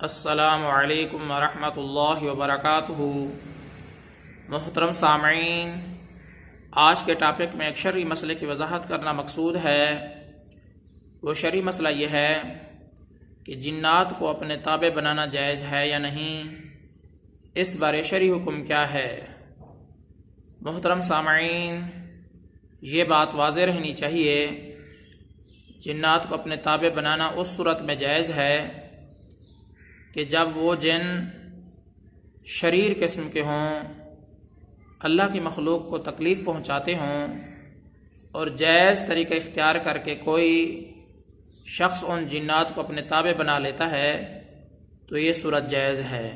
السلام علیکم ورحمۃ اللہ وبرکاتہ۔ محترم سامعین، آج کے ٹاپک میں ایک شرعی مسئلے کی وضاحت کرنا مقصود ہے۔ وہ شرعی مسئلہ یہ ہے کہ جنات کو اپنے تابع بنانا جائز ہے یا نہیں، اس بارے شرعی حکم کیا ہے۔ محترم سامعین، یہ بات واضح رہنی چاہیے، جنات کو اپنے تابع بنانا اس صورت میں جائز ہے کہ جب وہ جن شریر قسم کے ہوں، اللہ کی مخلوق کو تکلیف پہنچاتے ہوں، اور جائز طریقہ اختیار کر کے کوئی شخص ان جنات کو اپنے تابع بنا لیتا ہے تو یہ صورت جائز ہے۔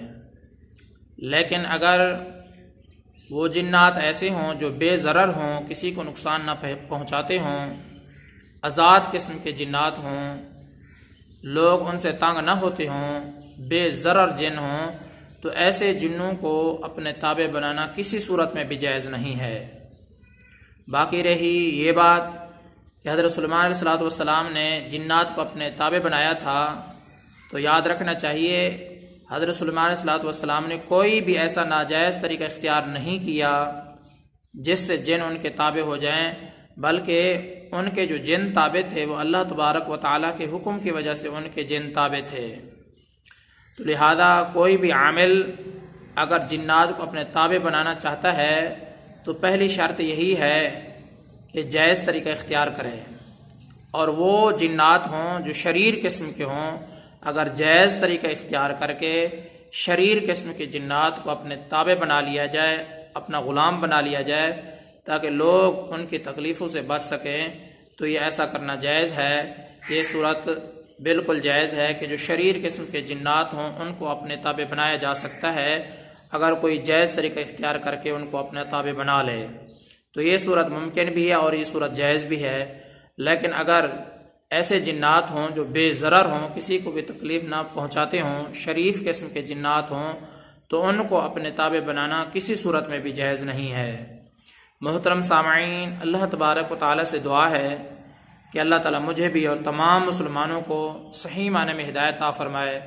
لیکن اگر وہ جنات ایسے ہوں جو بے ضرر ہوں، کسی کو نقصان نہ پہنچاتے ہوں، آزاد قسم کے جنات ہوں، لوگ ان سے تنگ نہ ہوتے ہوں، بے ضرر جن ہوں، تو ایسے جنوں کو اپنے تابع بنانا کسی صورت میں بھی جائز نہیں ہے۔ باقی رہی یہ بات کہ حضرت سلیمان علیہ السلام نے جنات کو اپنے تابع بنایا تھا، تو یاد رکھنا چاہیے حضرت سلیمان علیہ السلام نے کوئی بھی ایسا ناجائز طریقہ اختیار نہیں کیا جس سے جن ان کے تابع ہو جائیں، بلکہ ان کے جو جن تابع تھے وہ اللہ تبارک و تعالیٰ کے حکم کی وجہ سے ان کے جن تابع تھے۔ تو لہذا کوئی بھی عامل اگر جنات کو اپنے تابع بنانا چاہتا ہے تو پہلی شرط یہی ہے کہ جائز طریقہ اختیار کرے، اور وہ جنات ہوں جو شریر قسم کے ہوں، اگر جائز طریقہ اختیار کر کے شریر قسم کے جنات کو اپنے تابع بنا لیا جائے، اپنا غلام بنا لیا جائے تاکہ لوگ ان کی تکلیفوں سے بچ سکیں، تو یہ ایسا کرنا جائز ہے۔ یہ صورت بالکل جائز ہے کہ جو شریر قسم کے جنات ہوں ان کو اپنے تابع بنایا جا سکتا ہے، اگر کوئی جائز طریقہ اختیار کر کے ان کو اپنے تابع بنا لے تو یہ صورت ممکن بھی ہے اور یہ صورت جائز بھی ہے۔ لیکن اگر ایسے جنات ہوں جو بے ضرر ہوں، کسی کو بھی تکلیف نہ پہنچاتے ہوں، شریف قسم کے جنات ہوں، تو ان کو اپنے تابع بنانا کسی صورت میں بھی جائز نہیں ہے۔ محترم سامعین، اللہ تبارک و تعالیٰ سے دعا ہے کہ اللہ تعالیٰ مجھے بھی اور تمام مسلمانوں کو صحیح معنی میں ہدایت عطا فرمائے۔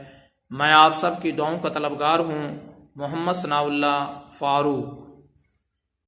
میں آپ سب کی دعاؤں کا طلبگار ہوں۔ محمد ثناء اللہ فاروق۔